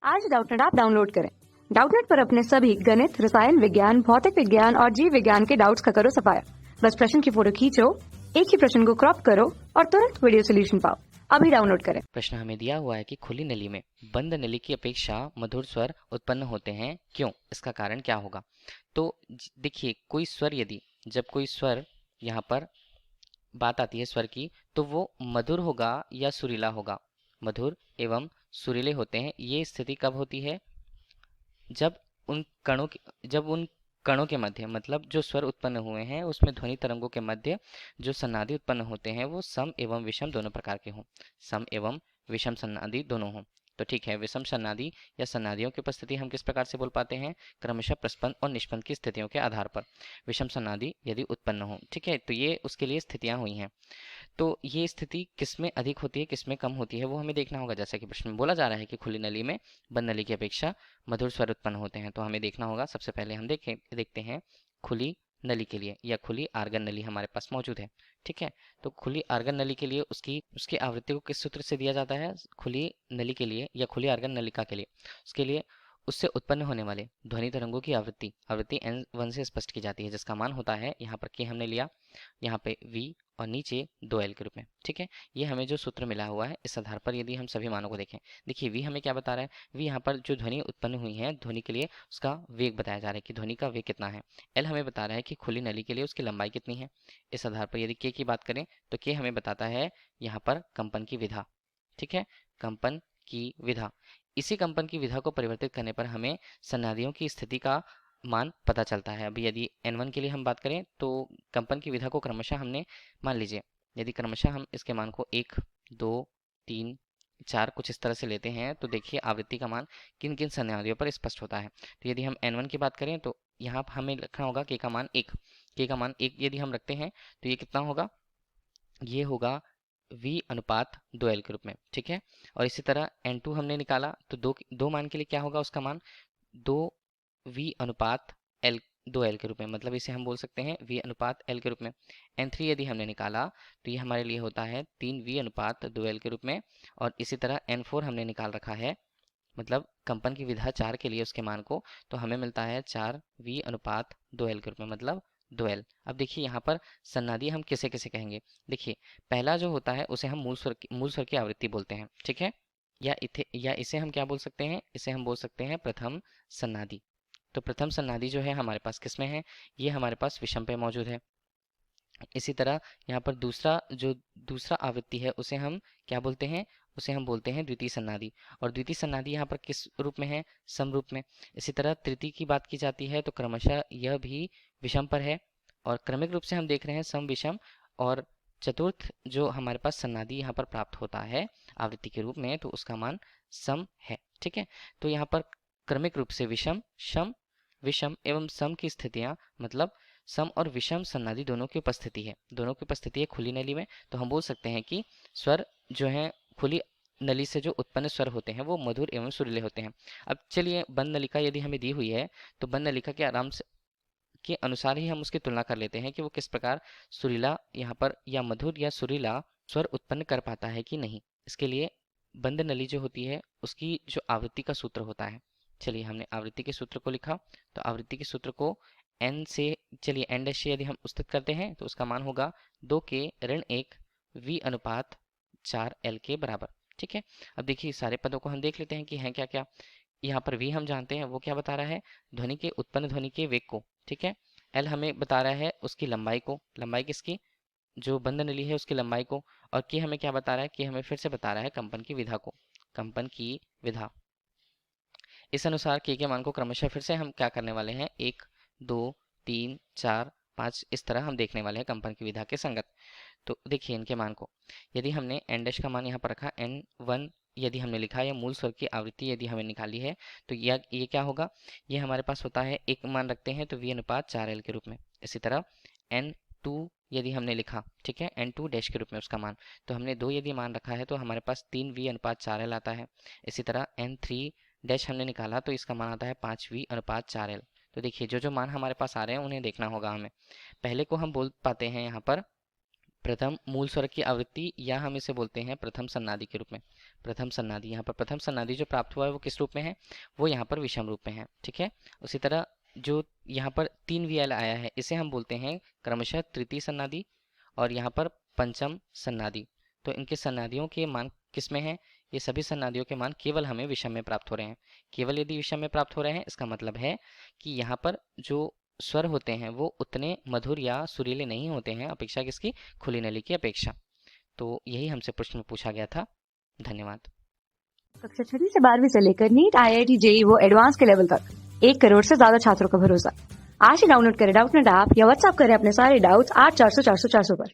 आज Doubtnut app download करें। Doubtnut पर अपने सभी गणित, रसायन विज्ञान, भौतिक विज्ञान और जीव विज्ञान के डाउट्स का करो सफाया। बस प्रश्न की फोटो खींचो, एक ही प्रश्न को क्रॉप करो और तुरंत वीडियो सोल्यूशन पाओ। अभी डाउनलोड करें। प्रश्न हमें दिया हुआ है कि खुली नली में बंद नली की अपेक्षा मधुर स्वर उत्पन्न होते हैं, क्यों? इसका कारण क्या होगा? तो देखिए, कोई स्वर यदि जब कोई स्वर यहाँ पर बात आती है स्वर की, तो वो मधुर होगा या सुरीला होगा? मधुर एवं सुरीले होते हैं। ये स्थिति कब होती है? जब उन कणों के मध्य, मतलब जो स्वर उत्पन्न हुए हैं उसमें ध्वनि तरंगों के मध्य जो सन्नादी उत्पन्न होते हैं वो सम एवं विषम दोनों प्रकार के हों। सम एवं विषम सन्नादी दोनों हों। तो ठीक है, विषम सन्नादी या सन्नादियों की उपस्थिति हम किस प्रकार से बोल पाते हैं? क्रमशः प्रस्पंद और निष्पंद की स्थितियों के आधार पर विषम सन्नादी यदि उत्पन्न हो। ठीक है, तो ये उसके लिए स्थितियां हुई हैं। तो ये स्थिति किसमें अधिक होती है, किसमें कम होती है, वो हमें देखना होगा। जैसा कि प्रश्न में बोला जा रहा है कि खुली नली में बंद नली की अपेक्षा मधुर स्वर उत्पन्न होते हैं, तो हमें देखना होगा। सबसे पहले हम देखते हैं खुली नली के लिए या खुली आर्गन नली हमारे पास मौजूद है। ठीक है, तो खुली आर्गन नली के लिए उसकी आवृत्ति को किस सूत्र से दिया जाता है? खुली नली के लिए या खुली आर्गन नलिका के लिए, उसके लिए उससे उत्पन्न होने वाले ध्वनि तरंगों की आवृत्ति n1 से स्पष्ट की जाती है, जिसका मान होता है यहाँ पर के हमने लिया, यहाँ पे v और नीचे 2l के रूप में। ठीक है, ये हमें जो सूत्र मिला हुआ है इस आधार पर यदि हम सभी मानों को देखें, देखिए v हमें क्या बता रहा है? v यहाँ पर जो ध्वनि उत्पन्न हुई है, ध्वनि के लिए उसका वेग बताया जा रहा है कि ध्वनि का वेग कितना है। l हमें बता रहा है कि खुली नली के लिए उसकी लंबाई कितनी है। इस आधार पर यदि k की बात करें तो k हमें बताता है यहाँ पर कंपन की विधा। ठीक है, कंपन की विधा। इसी कंपन की विधा को परिवर्तित करने पर हमें सन्नादियों की स्थिति का मान पता चलता है। अभी यदि n1 के लिए हम बात करें तो कंपन की विधा को क्रमशः हमने, मान लीजिए यदि क्रमशः हम इसके मान को 1, 2, 3, 4 कुछ इस तरह से लेते हैं, तो देखिए आवृत्ति का मान किन किन सन्नादियों पर स्पष्ट होता है। तो यदि हम n1 की बात करें तो यहाँ हमें रखना होगा k का मान 1। k का मान 1 यदि हम रखते हैं तो ये कितना होगा? ये होगा v अनुपात 2l के रूप में। ठीक है, और इसी तरह n2 हमने निकाला तो दो मान के लिए क्या होगा? उसका मान 2v अनुपात l 2l के रूप में, मतलब इसे हम बोल सकते हैं v अनुपात l के रूप में। n3 यदि हमने निकाला तो ये हमारे लिए होता है 3v अनुपात 2l के रूप में। और इसी तरह n4 हमने निकाल रखा है, मतलब कंपन की विधा 4 के लिए उसके मान को, तो हमें मिलता है 4v अनुपात 2l के रूप में, मतलब 2l। अब देखिए यहाँ पर सन्नादी हम किसे किसे कहेंगे? देखिए, पहला जो होता है उसे हम मूल स्वर की आवृत्ति बोलते हैं। ठीक है, या इसे हम क्या बोल सकते हैं? इसे हम बोल सकते हैं प्रथम सन्नादी। तो प्रथम सन्नादी जो है हमारे पास किसमें है? ये हमारे पास विषम पे मौजूद है। इसी तरह यहाँ पर दूसरा आवृत्ति है उसे हम क्या बोलते हैं? उसे हम बोलते हैं द्वितीय सन्नादी। और द्वितीय सन्नादी यहाँ पर किस रूप में है? सम रूप में। इसी तरह तृतीय की बात की जाती है तो क्रमशः यह भी विषम पर है, और क्रमिक रूप से हम देख रहे हैं सम विषम। और चतुर्थ जो हमारे पास सन्नादी यहाँ पर प्राप्त होता है आवृत्ति के रूप में, तो उसका मान सम है। ठीक है, तो यहाँ पर क्रमिक रूप से विषम, शम, विषम एवं सम की स्थितियां, मतलब सम और विषम सन्नादी दोनों की उपस्थिति है खुली नली में। तो हम बोल सकते हैं कि स्वर जो है खुली नली से जो उत्पन्न स्वर होते हैं वो मधुर एवं सुरीले होते हैं। अब चलिए, बंद नलिका यदि हमें दी हुई है तो बंद नलिका के आराम से के अनुसार ही हम उसकी तुलना कर लेते हैं कि वो किस प्रकार सुरीला यहाँ पर या मधुर या सुरीला स्वर उत्पन्न कर पाता है कि नहीं। इसके लिए बंद नली जो होती है उसकी जो आवृत्ति का सूत्र होता है, चलिए हमने आवृत्ति के सूत्र को लिखा। तो आवृत्ति के सूत्र को n से, चलिए n डैश से यदि हम उपस्थित करते हैं तो उसका मान होगा 2k ऋण 1 v अनुपात 4l के बराबर। ठीक है, अब देखिए सारे पदों को हम देख लेते हैं कि हैं क्या क्या। यहाँ पर v हम जानते हैं, वो क्या बता रहा है? उत्पन्न ध्वनि के वेग को। ठीक है, l हमें बता रहा है उसकी लंबाई को, लंबाई किसकी? जो बंद नली है उसकी लंबाई को। और k हमें क्या बता रहा है? k हमें फिर से बता रहा है कंपन की विधा को, कंपन की विधा। इस अनुसार के मान को क्रमशः फिर से हम क्या करने वाले हैं? 1, 2, 3, 4, 5 इस तरह हम देखने वाले हैं कंपन की विधा के संगत। तो देखिए इनके मान को, यदि हमने n डैश का मान यहाँ पर रखा n1 यदि हमने लिखा, या मूल स्वर की आवृत्ति यदि हमें निकाली है, तो ये क्या होगा? ये हमारे पास होता है, एक मान रखते हैं तो v अनुपात 4l के रूप में। इसी तरह n2 यदि हमने लिखा, ठीक है, n2 डैश के रूप में उसका मान, तो हमने 2 यदि मान रखा है तो हमारे पास 3v अनुपात 4l आता है। इसी तरह n3 डैश हमने निकाला तो इसका मान आता है 5v अनुपात 4l। तो देखिए जो जो मान हमारे पास आ रहे हैं उन्हें देखना होगा हमें। पहले को हम बोल पाते हैं यहाँ पर प्रथम मूल स्वर की आवृत्ति, या हम इसे बोलते हैं प्रथम सन्नादि के रूप में। प्रथम सन्नादि, यहाँ पर प्रथम सन्नादि जो प्राप्त हुआ है वो किस रूप में है, वो यहाँ पर विषम रूप में है। ठीक है, उसी तरह जो यहाँ पर 3 VL आया है इसे हम बोलते हैं क्रमशः तृतीय सन्नादि और यहाँ पर पंचम सन्नादि। तो इनके सन्नादियों के मान किस में है, ये सभी सन्नादियों के मान केवल हमें विषम में प्राप्त हो रहे हैं। केवल यदि विषम में प्राप्त हो रहे हैं इसका मतलब है कि यहाँ पर जो स्वर होते हैं वो उतने मधुर या सुरीले नहीं होते हैं अपेक्षा किसकी, खुली नली की अपेक्षा। तो यही हमसे प्रश्न में पूछा गया था। धन्यवाद। कक्षा 6 से 12वीं से लेकर नीट, IIT, JEE वो एडवांस के लेवल तक 1 करोड़ से ज्यादा छात्रों का भरोसा। आज ही डाउनलोड करें डाउटनेट ऐप या व्हाट्सएप करें अपने सारे डाउट्स 8400 400 400 पर।